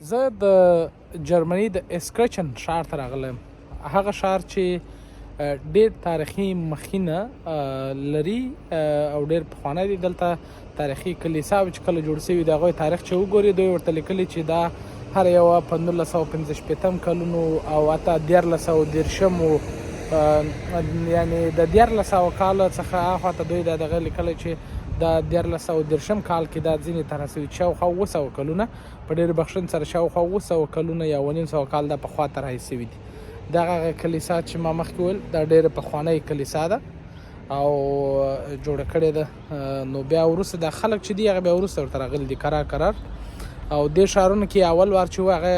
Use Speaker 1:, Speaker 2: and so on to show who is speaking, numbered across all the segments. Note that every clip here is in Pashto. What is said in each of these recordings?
Speaker 1: زه د جرمني د اسکرچن ښار ته راغلی یم. هغه ښار چې ډېر تاریخي مخینه لري او ډېر پخوانی دی. دلته تاریخي کلیساوې چې کله جوړ سوي د هغوی تاریخ چې وګوري دوی ورته لیکلي چې دا هر یوه په 1915 کلونو او حتی 1430 یعنې د 1400 کاله څخه هاخوا ته دوی دا دغه لیکلی چې دا 1430 کال کې دا ځینې طرح سوي چې شاوخوا 700 کلونه په ډېر بخښن سره شاوخوا 700 کلونه یا 900 کال دا پخوا طرحې سوي دي. دغه کلیسا چې ما مخکې وویل دا ډېره پخوانۍ کلیسا ده او جوړه کړې ده. نو بیا وروسته دا خلک چې دي هغه بیا وروسته ورته راغلي دي کرار او دې ښارونو کې اول وار چې و هغه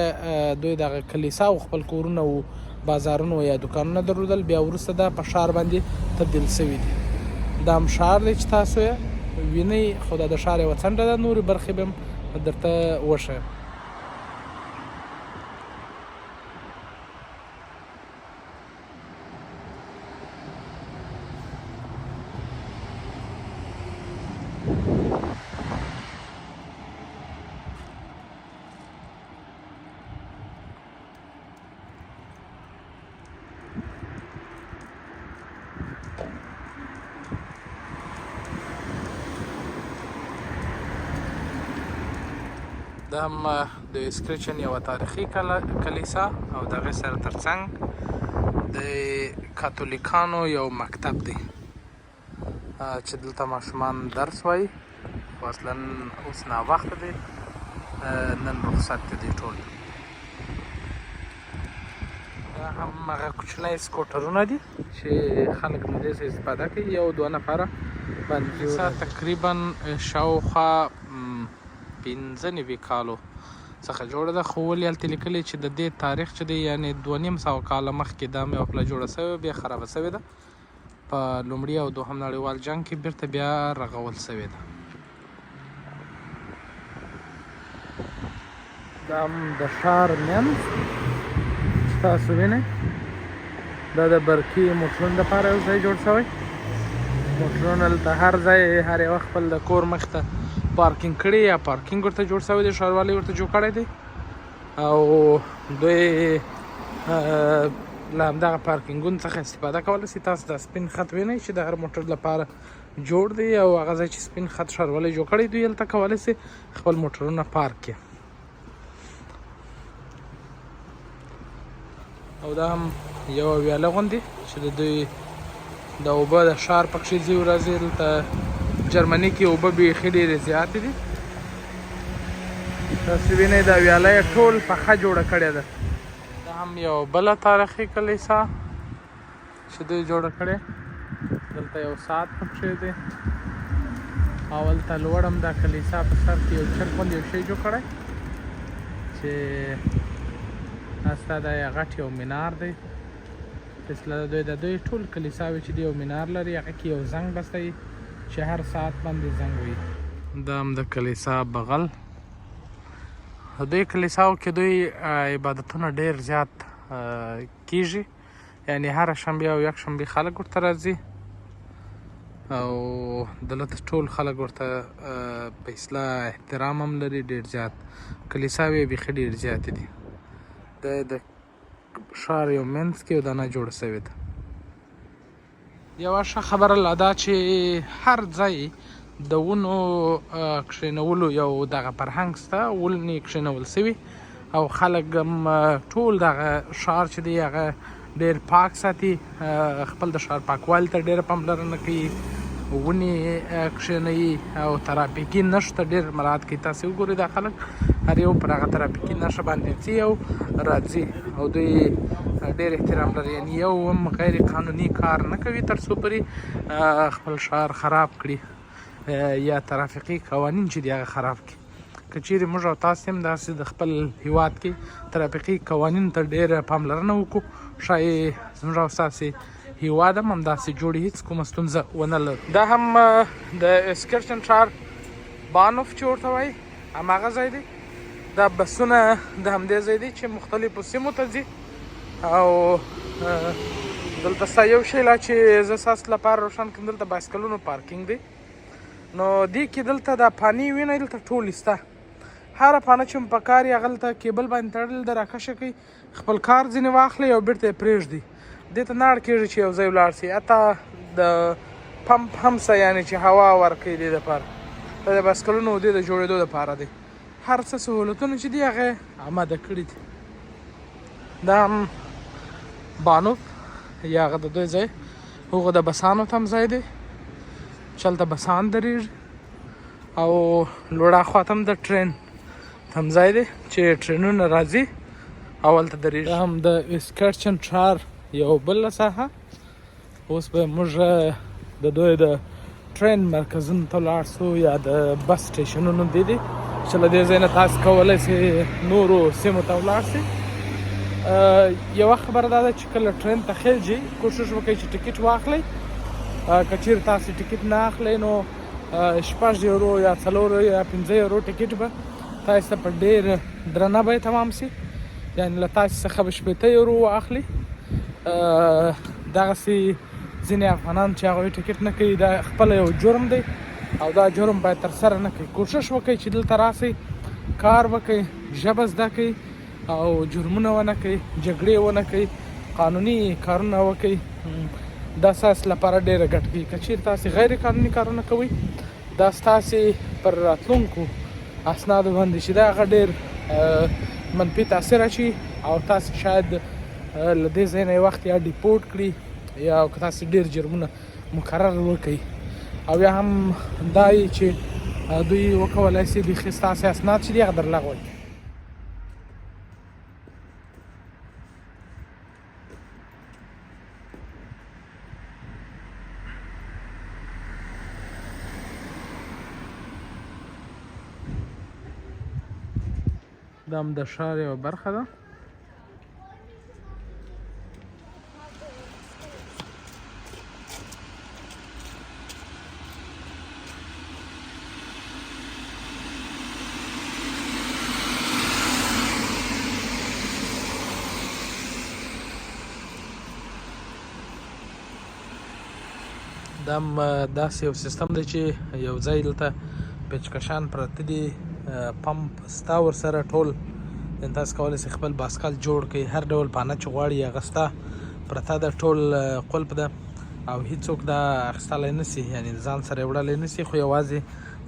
Speaker 1: دوی دغه کلیسا او خپل کورونه و بازارونه یا دوکانونه درلودل، بیا وروسته دا په ښار باندې تبدیل سوي دي. دا هم ښار دی چې تاسو یې وینئ، خو دا د ښار یوه څنډه ده، نورې برخې به هم درته وښیم. دا هم د اسکرچن یوه تاریخي کلیسا او د هغې سره ترڅنګ د کاتولیکانو یو مکتب دی چې دلته ماشومان درس وایي، خو اصلا اوس ناوخته دی، نن رخصت دی ټول. دا هم هغه کوچنی سکوټرونه دي چې خلک له دې څخه استفاده کوي، یو دوه نفره باندې کلیسا تقریبا شاوخوا 15 کالو څخه جوړه ده، خو ولې هلته لیکلي چې د دې تاریخ چې دی یعنې 250 کاله مخکې دا یوه پله جوړه سوې بیا خرابه سوې ده، په لومړي او دوهم نړیوال جنګ کې بیرته بیا رغول سوې ده. دا هم د ښار منځ چې تاسو وینئ، دا د برقي موټرونو دپاره یو ځای جوړ سوی. موټرونه دلته هر ځای هر یوه خپل د کور مخې ته پارکینګ کړي یا پارکینګ ورته جوړ سوی دی، ښاروالۍ ورته جوړ کړی دی او دوی له همدغه پارکینګونو څخه استفاده کولی شي. تاسو دا سپین خط وینئ چې د هر موټر لپاره جوړ دی او هغه ځای چې سپین خط ښاروالۍ جوړ کړی دوی هلته کولی شي خپل موټرونه پارک کړي. او دا هم یوه ویاله غوندې چې د دوی د اوبه د ښار پکښې ځي ورځي. دلته جرمني کې اوبه بیخي ډېرې زیاتې دي. تاسو وینئ دا ویاله یې ټول پخه جوړه کړې ده. دا هم یو بله تاریخي کلیسا چې دوی جوړه کړې. دلته یو ساعت پکښې دی او هلته لوړ هم دا کلیسا په سر کې یو چرک غوندې یو شی جوړ کړی چې ستا دا یې غټ یو مینار دی. مثلا د دوی ټول کلیساوې چې دی یو مینار لري، هغه کې یو زنګ بسته وي چې هر ساعت باندې زنګ وي. دا هم د کلیسا بغل. دوی کلیساو کې دوی عبادتونه ډېر زیات کیږي، یعنې هره شنبې او یک شنبې خلک ورته راځي او دلته ټول خلک ورته په اصطلاح احترام هم لري ډېر زیات. کلیساوې یې بیخي ډېر زیاتې دي. د ښار یو منځ کې یو دانه جوړه سوې ده. یوه ښه خبره لا دا چې هر ځای د ونو کښېنولو یو دغه فرهنګ شته، ونې کښېنول سوي او خلک هم ټول دغه ښار چې دی هغه ډېر پاک ساتي، خپل د ښار پاکوالي ته ډېره پاملرنه کوي، ونې کښېنوي او ترافیکي نښو ته ډېر مراعت کوي. تاسې وګورئ دا خلک هر یو پر هغه ترافیکي نښه باندې ځي او راځي او دوی ډېر احترام لري، یعنې یو هم غیر قانوني کار نه کوي تر څو پورې خپل ښار خراب کړي یا ترافیکي قوانین چې دي هغه خراب کړي. که چیرې موږ او تاسې هم داسې د خپل هیواد کې ترافیکي قوانینو ته ډېره پاملرنه وکړو، ښایي زموږ او ستاسې هیواد هم همداسې جوړ هېڅ کومه ستونزه ونه لرو. دا هم د اسکرچن ښار بانوف چې ورته وایي هماغه ځای دی. دا بسونه د همدې ځای دی چې مختلفو سیمو ته ځي او دلته ستا یو شی لا چې زه ستاسو لپاره روښان کړم، دلته بایسکلونو پارکینګ دی. نو دې کې دلته دا پاني وینئ دلته ټولې شته، هره پانه چې په کار یې هغلته کیبل باندې تړل ده راکشه کوي خپل کار ځینې واخلي او بېرته یې پرېږدي دې ته نه اړ کېږي چې یو ځای ولاړ شي حتی د پمپ هم څه یعنې چې هوا ورکوي دې دپاره دا د بایسکلونو دې د جوړېدو دپاره دی هر څه سهولتونه چې دي هغه آماده کړي دي دا هم بانوف یا هغه د دوی ځای هغه د بسانو ته هم ځای دی چې هلته بسان درېږي او لوړه خواته هم د ټرین هم ځای دی چې ټرینونه راځي او هلته درېږي دا هم د اسکرچن ټرار یو بله ساحه اوس به موږ د دوی د ټرین مرکزونو ته ولاړ سو یا د بس سټیشنونو دی چې له دې ځای نه تاسو کولی سئ نورو سیمو ته ولاړ سئ یوه خبره دا ده چې کله ټرین ته خیژئ کوشش وکړئ چې ټکټ واخلئ که چیرې تاسې ټکټ نه اخلئ نو 6 یورو یا 4 یا 5 یورو ټکټ به تاسو ته په ډېر درنه بیه تمام سي یعنې له تاسې څخه به 18 یورو واخلي دغسې ځینې افغانان چې هغوی ټکټ نه کوي دا خپله یو جرم دی او دا جرم باید ترسره نه کوي کوشش وکړئ چې دلته راسئ کار وکړئ ژبه زده کوئ او جرمونه ونه کوئ جګړې ونه کوئ قانوني کارونه وکړئ دا ستاسې لپاره ډېره ګټه کوي که چیرې تاسې غیر قانوني کارونه کوئ دا ستاسې پر راتلونکو اسنادو باندې چې دا هغه ډېر منفي تاثیر اچوي او تاسې شاید له دې ځای نه یې وخت یا ډیپورټ کړي یا که تاسې ډېر جرمونه مقرر وکړئ او یا هم دا چې دوی وکولی سي بیخي ستاسې اسناد چې دي هغه درلغوي دا هم د ښار یوه برخه ده دا هم داسې یو سیستم دی چې یو ځای دلته پیچکشان پراته دي پمپ ستا ورسره ټول تاسو کولی شئ خپل باسکل جوړ کړئ هر ډول پانه چې غواړئ هغه ستا پرته ده ټول قلف ده او هیڅوک دا اخیستلی نه سي یعنې ځان سره یې وړلی نه سي خو یوازې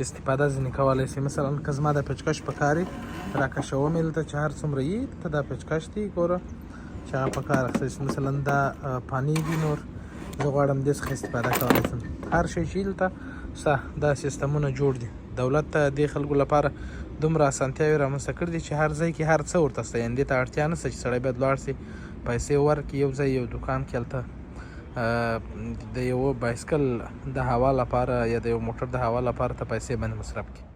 Speaker 1: استفاده ځینې کولی سي مثلا که زما د پیچکش په کار یې راکشوم یې دلته چې هر څومره یي ته دا پیچکش دی ګوره چې هغه په کار اخیستی مثلا دا پانې دي نور زه غواړم دې څخه استفاده کولی شم هر شی چې دلته ستا دا سیستمونه جوړ دي دولت ته دې خلکو لپاره دومره اسانتیاوې رامنځته کړي دي چې هر ځای کې هر څه ورته شته یعنې دې ته اړتیا نشته چې سړی باید ولاړ شي پیسې ورکړي یو ځای یو دوکان کې هلته د یوه بایسکل د هوا لپاره یا د یو موټر د هوا لپاره ته پیسې باندې مصرف کړي